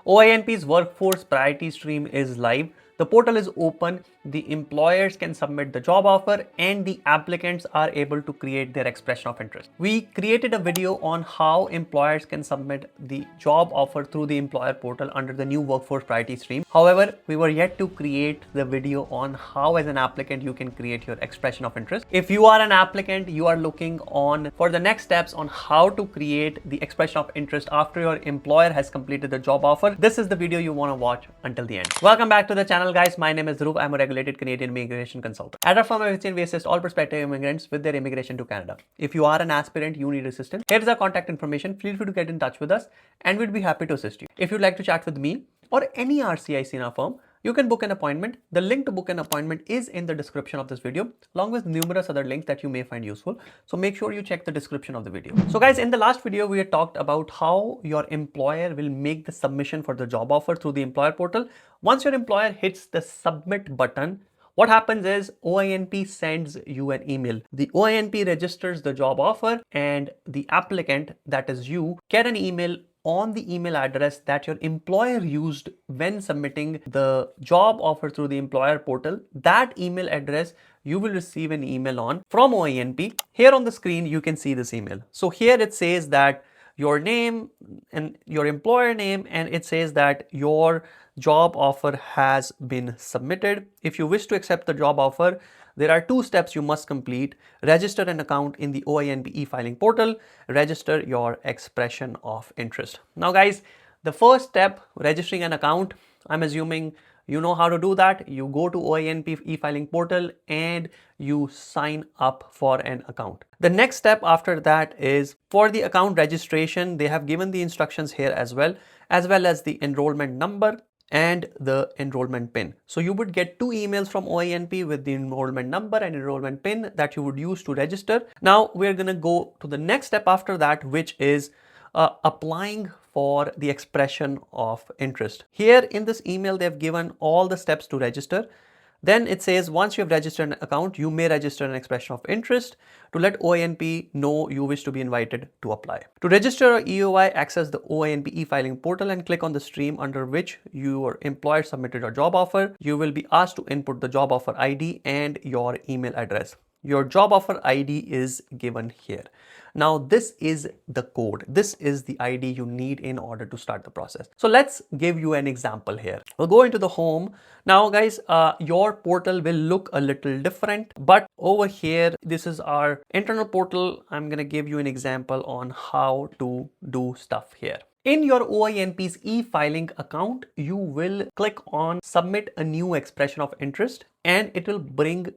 OINP's workforce priority stream is live. The portal is open, the employers can submit the job offer, and the applicants are able to create their expression of interest. We created a video on how employers can submit the job offer through the employer portal under the new workforce priority stream. However, we were yet to create the video on how as an applicant you can create your expression of interest. If you are an applicant, you are looking on for the next steps on how to create the expression of interest after your employer has completed the job offer, this is the video you want to watch until the end. Welcome back to the channel, guys. My name is Dhruv. I'm a regulated Canadian immigration consultant. At our firm, we assist all prospective immigrants with their immigration to Canada. If you are an aspirant, you need assistance, here is our contact information. Feel free to get in touch with us and we'd be happy to assist you. If you'd like to chat with me or any RCIC in our firm, you can book an appointment. The link to book an appointment is in the description of this video, along with numerous other links that you may find useful. So make sure you check the description of the video. So guys, in the last video, we had talked about how your employer will make the submission for the job offer through the employer portal. Once your employer hits the submit button, what happens is OINP sends you an email. The OINP registers the job offer and the applicant, that is you, get an email on the email address that your employer used when submitting the job offer through the employer portal. That email address you will receive an email on from OINP. Here on the screen, you can see this email. So here it says that your name and your employer name, and it says that your job offer has been submitted. If you wish to accept the job offer, there are 2 steps you must complete. Register an account in the OINP e-filing portal, register your expression of interest. Now guys, the first step, registering an account, I'm assuming you know how to do that. You go to OINP e-filing portal and you sign up for an account. The next step after that is for the account registration. They have given the instructions here as well as the enrollment number and the enrollment pin. So you would get 2 emails from OINP with the enrollment number and enrollment pin that you would use to register. Now we're going to go to the next step after that, which is applying for the expression of interest. Here in this email, they've given all the steps to register. Then it says once you have registered an account, you may register an expression of interest to let OINP know you wish to be invited to apply. To register an EOI, access the OINP e-filing portal and click on the stream under which your employer submitted a job offer. You will be asked to input the job offer ID and your email address. Your job offer ID is given here. Now this is the code. This is the ID you need in order to start the process. So let's give you an example here. We'll go into the home. Now guys, your portal will look a little different, but over here, this is our internal portal. I'm going to give you an example on how to do stuff here. In your OINP's e-filing account, you will click on submit a new expression of interest and it will bring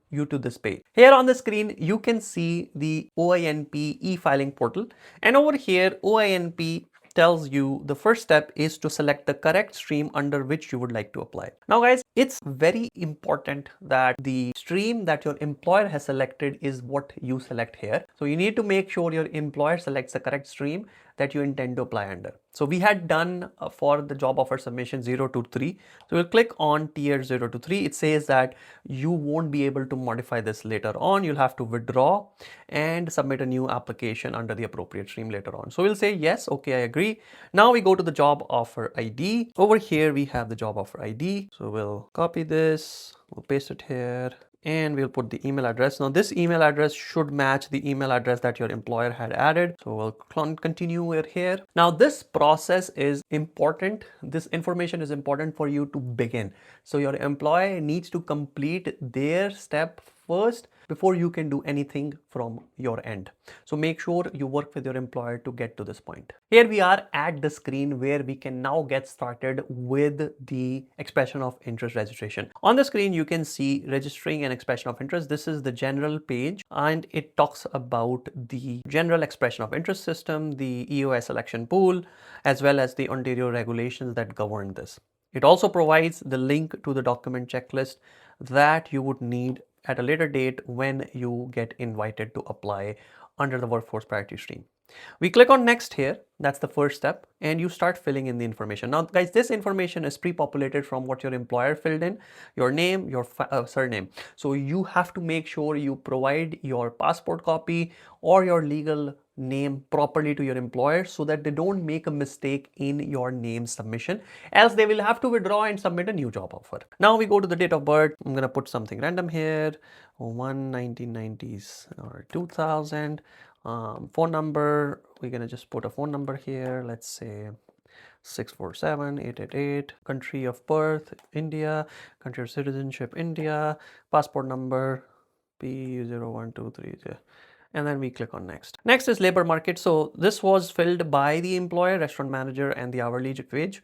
you to this page. Here on the screen, you can see the OINP e-filing portal, and over here, OINP tells you the first step is to select the correct stream under which you would like to apply. Now guys, it's very important that the stream that your employer has selected is what you select here. So you need to make sure your employer selects the correct stream that you intend to apply under. So we had done for the job offer submission 0 to 3. So we'll click on tier 0 to 3. It says that you won't be able to modify this later on. You'll have to withdraw and submit a new application under the appropriate stream later on. So we'll say yes, okay, I agree. Now we go to the job offer ID. Over here we have the job offer ID. So we'll copy this, we'll paste it here, and we'll put the email address. Now this email address should match the email address that your employer had added. So we'll continue it here. Now this process is important. This information is important for you to begin. So your employer needs to complete their step first before you can do anything from your end. So make sure you work with your employer to get to this point. Here we are at the screen where we can now get started with the expression of interest registration. On the screen, you can see registering an expression of interest. This is the general page and it talks about the general expression of interest system, the EOI selection pool, as well as the Ontario regulations that govern this. It also provides the link to the document checklist that you would need at a later date when you get invited to apply under the workforce priority stream. We click on next here. That's the first step, and you start filling in the information. Now guys, this information is pre-populated from what your employer filled in, your name, your surname. So you have to make sure you provide your passport copy or your legal name properly to your employer so that they don't make a mistake in your name submission, else they will have to withdraw and submit a new job offer. Now we go to the date of birth. I'm gonna put something random here, 1990s or 2000. Phone number, we're gonna just put a phone number here, let's say 647-888. Country of birth, India. Country of citizenship, India. Passport number, P01230. And then we click on next. Next is labor market. So this was filled by the employer, restaurant manager, and the hourly wage.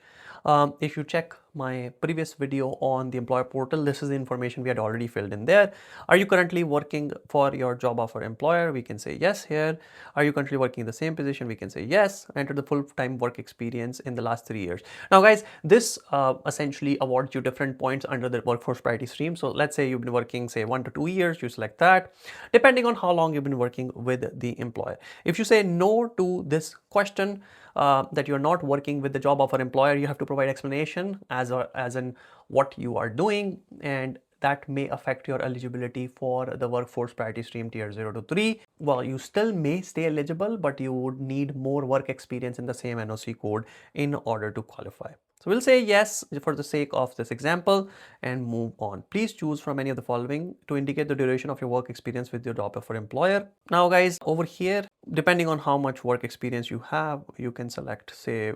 If you check my previous video on the employer portal, this is the information we had already filled in there. Are you currently working for your job offer employer? We can say yes here. Are you currently working in the same position? We can say yes. Enter the full-time work experience in the last 3 years. Now guys, this essentially awards you different points under the workforce priority stream. So let's say you've been working say 1 to 2 years, you select that, depending on how long you've been working with the employer. If you say no to this question, that you're not working with the job offer employer, you have to provide explanation as in what you are doing, and that may affect your eligibility for the workforce priority stream tier 0 to 3. Well, you still may stay eligible, but you would need more work experience in the same NOC code in order to qualify. So we'll say yes for the sake of this example and move on. Please choose from any of the following to indicate the duration of your work experience with your job offer employer. Now guys, over here, depending on how much work experience you have, you can select, say,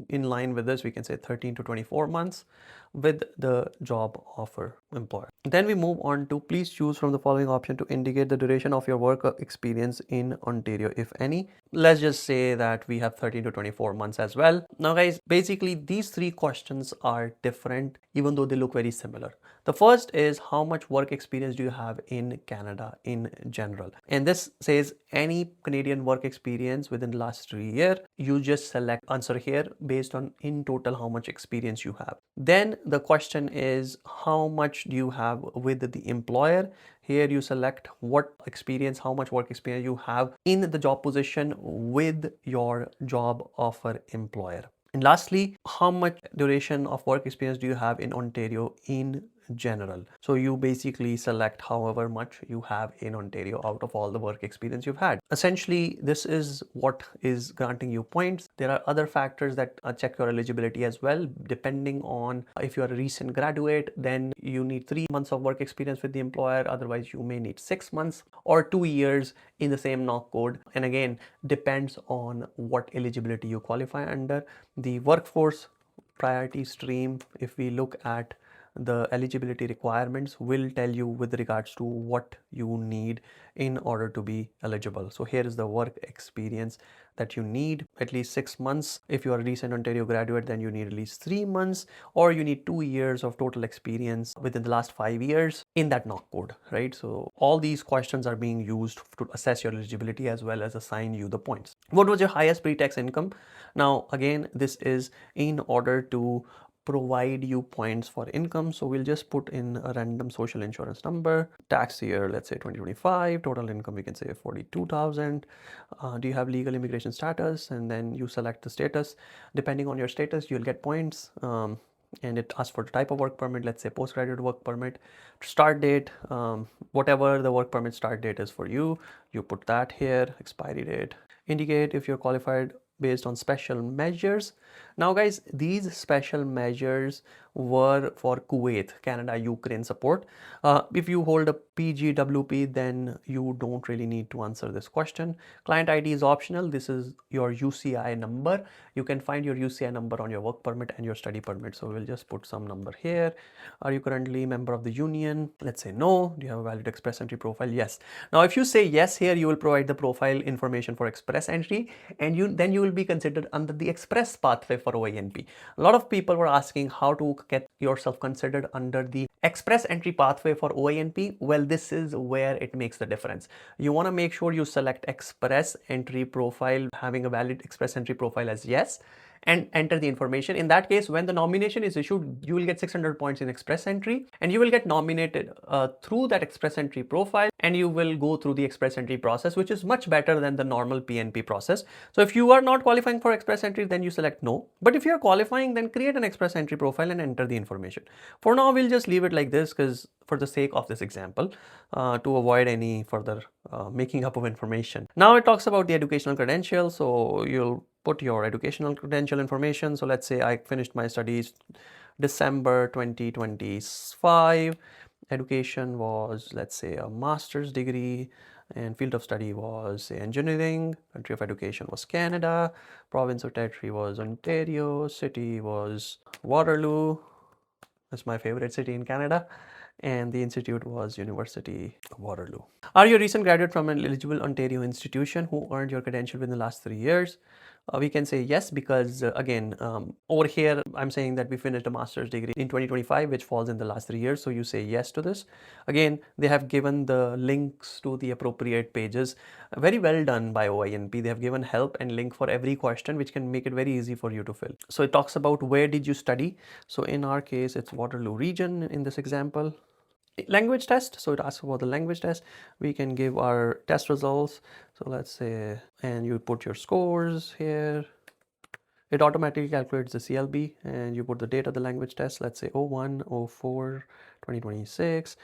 in line with this, we can say 13 to 24 months with the job offer employer. Then we move on to please choose from the following option to indicate the duration of your work experience in Ontario, if any. Let's just say that we have 13 to 24 months as well. Now guys, basically these three questions are different even though they look very similar. The first is how much work experience do you have in Canada in general? And this says any Canadian work experience within the last 3 years. You just select answer here based on in total how much experience you have. Then the question is how much do you have with the employer? Here you select what experience, how much work experience you have in the job position with your job offer employer. And lastly, how much duration of work experience do you have in Ontario in general? So you basically select however much you have in Ontario out of all the work experience you've had. Essentially, this is what is granting you points. There are other factors that check your eligibility as well. Depending on if you're a recent graduate, then you need 3 months of work experience with the employer. Otherwise, you may need 6 months or 2 years in the same NOC code. And again, depends on what eligibility you qualify under. The workforce priority stream, if we look at the eligibility requirements, will tell you with regards to what you need in order to be eligible. So here is the work experience that you need, at least 6 months. If you are a recent Ontario graduate, then you need at least 3 months, or you need 2 years of total experience within the last 5 years in that NOC code, right? So all these questions are being used to assess your eligibility as well as assign you the points. What was your highest pre-tax income? Now again, this is in order to provide you points for income. So we'll just put in a random social insurance number, tax year, let's say 2025, total income, we can say 42,000. Do you have legal immigration status? And then you select the status. Depending on your status, you'll get points. And it asks for the type of work permit, let's say postgraduate work permit. Start date, whatever the work permit start date is for you, you put that here. Expiry date, indicate if you're qualified based on special measures. Now guys, these special measures were for Kuwait, Canada, Ukraine support. If you hold a PGWP, then you don't really need to answer this question. Client ID is optional. This is your UCI number. You can find your UCI number on your work permit and your study permit. So we'll just put some number here. Are you currently a member of the union? Let's say no. Do you have a valid express entry profile? Yes. Now if you say yes here, you will provide the profile information for express entry, and then you will be considered under the express pathway for OINP. A lot of people were asking how to get yourself considered under the express entry pathway for OINP. Well, this is where it makes the difference. You want to make sure you select express entry profile, having a valid express entry profile as yes. and enter the information. In that case, when the nomination is issued, you will get 600 points in Express Entry, and you will get nominated through that Express Entry profile, and you will go through the Express Entry process, which is much better than the normal PNP process. So if you are not qualifying for Express Entry, then you select no. But if you are qualifying, then create an Express Entry profile and enter the information. For now, we'll just leave it like this because for the sake of this example, to avoid any further making up of information. Now it talks about the educational credentials. So you'll put your educational credential information. So let's say I finished my studies December 2025. Education was, let's say, a master's degree, and field of study was, say, engineering. Country of education was Canada. Province or territory was Ontario. City was Waterloo. That's my favorite city in Canada. And the institute was University of Waterloo. Are you a recent graduate from an eligible Ontario institution who earned your credential within the last 3 years? We can say yes, because again, over here, I'm saying that we finished a master's degree in 2025, which falls in the last 3 years. So you say yes to this. Again, they have given the links to the appropriate pages. Very well done by OINP. They have given help and link for every question, which can make it very easy for you to fill. So it talks about where did you study. So in our case, it's Waterloo region in this example. Language test, so it asks about the language test. We can give our test results. So let's say, and you put your scores here. It automatically calculates the CLB, and you put the date of the language test. Let's say 01, 04, 2026,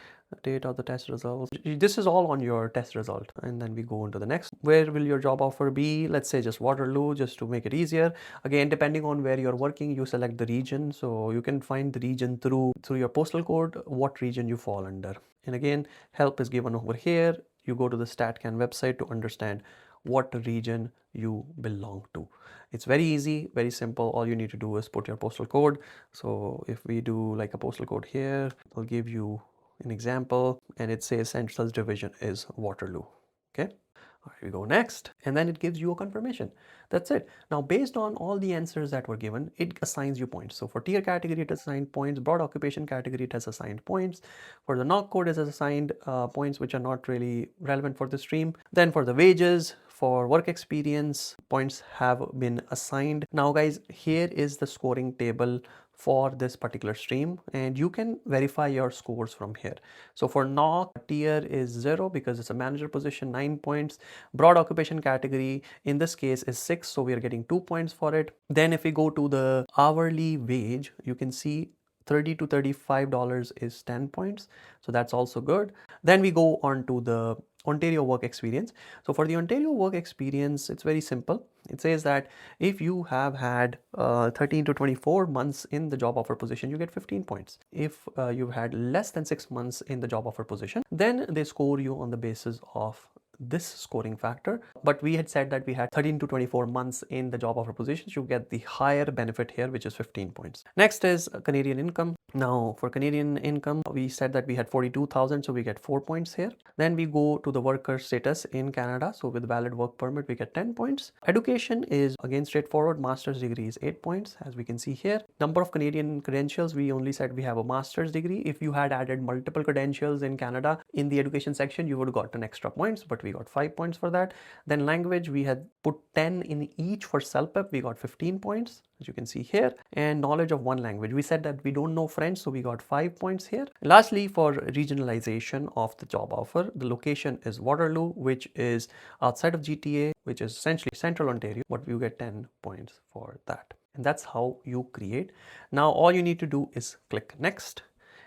date of the test results. This is all on your test result. And then we go into the next. Where will your job offer be? Let's say just Waterloo, just to make it easier. Again, depending on where you're working, you select the region. So you can find the region through your postal code, what region you fall under. And again, help is given over here. You go to the StatCan website to understand what region you belong to. It's very easy, very simple. All you need to do is put your postal code. So if we do like a postal code here, I'll give you an example, and it says Central's division is Waterloo. Okay. All right, we go next, and then it gives you a confirmation. That's it. Now, based on all the answers that were given, it assigns you points. So for tier category, it assigned points. Broad occupation category, it has assigned points. For the knock code, it has assigned points which are not really relevant for the stream. Then for the wages, for work experience, points have been assigned. Now guys, here is the scoring table for this particular stream, and you can verify your scores from here. So for knock, tier is 0 because it's a manager position, 9 points. Broad occupation category in this case is 6, so we are getting 2 points for it. Then if we go to the hourly wage, you can see $30 to $35 is 10 points, so that's also good. Then we go on to the Ontario work experience. So for the Ontario work experience, it's very simple. It says that if you have had 13 to 24 months in the job offer position, you get 15 points. If you've had less than 6 months in the job offer position, then they score you on the basis of this scoring factor. But we had said that we had 13 to 24 months in the job offer positions. You get the higher benefit here, which is 15 points. Next is Canadian income. Now for Canadian income, we said that we had 42,000, so we get 4 points here. Then we go to the worker status in Canada. So with valid work permit, we get 10 points. Education is again straightforward. Master's degree is 8 points, as we can see here. Number of Canadian credentials, we only said we have a master's degree. If you had added multiple credentials in Canada in the education section, you would have gotten extra points, but we got 5 points for that. Then language, we had put 10 in each. For CELPEP, we got 15 points, as you can see here. And knowledge of one language, we said that we don't know French, so we got 5 points here. Lastly, for regionalization of the job offer, the location is Waterloo, which is outside of GTA, which is essentially central Ontario, but you get 10 points for that. And that's how you create. Now all you need to do is click next,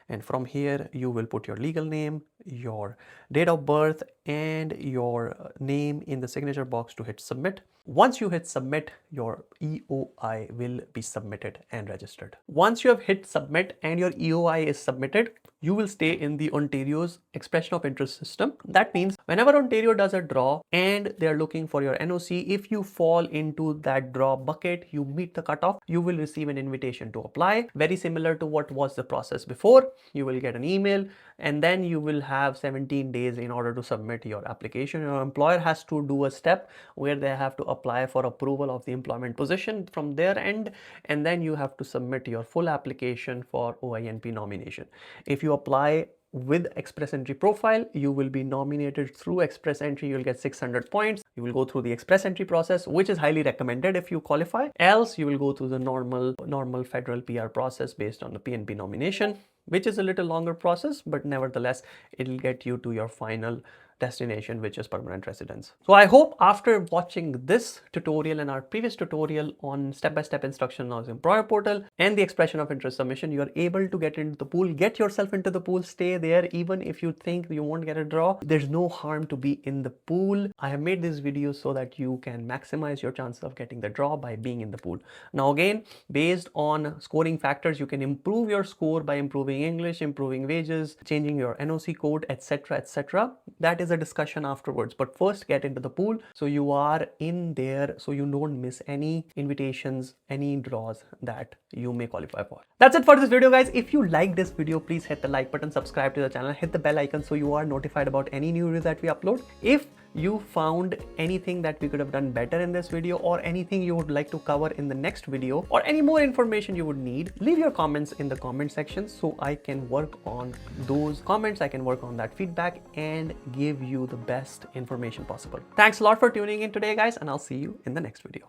and from here you will put your legal name, your date of birth, and your name in the signature box to hit submit. Once you hit submit, your EOI will be submitted and registered. Once you have hit submit and your EOI is submitted, you will stay in the Ontario's expression of interest system. That means whenever Ontario does a draw and they're looking for your NOC, if you fall into that draw bucket, you meet the cutoff, you will receive an invitation to apply. Very similar to what was the process before. You will get an email, and then you will have 17 days in order to submit your application. Your employer has to do a step where they have to apply for approval of the employment position from their end, and then you have to submit your full application for OINP nomination. If you apply with Express Entry profile. You will be nominated through Express Entry. You'll get 600 points. You will go through the Express Entry process, which is highly recommended if you qualify. Else, you will go through the normal federal PR process based on the PNP nomination, which is a little longer process, but nevertheless, it'll get you to your final destination, which is permanent residence. So I hope after watching this tutorial and our previous tutorial on step-by-step instruction on Employer Portal and the expression of interest submission, you are able to get into the pool, get yourself into the pool, stay there. Even if you think you won't get a draw, there's no harm to be in the pool. I have made this video so that you can maximize your chances of getting the draw by being in the pool. Now again, based on scoring factors, you can improve your score by improving English, improving wages, changing your NOC code, etc, etc. That is a discussion afterwards, but first get into the pool so you are in there, so you don't miss any invitations, any draws that you may qualify for. That's it for this video, guys. If you like this video, please hit the like button, subscribe to the channel, hit the bell icon so you are notified about any new videos that we upload. If you found anything that we could have done better in this video, or anything you would like to cover in the next video, or any more information you would need, leave your comments in the comment section so I can work on those comments. I can work on that feedback and give you the best information possible. Thanks a lot for tuning in today, guys, and I'll see you in the next video.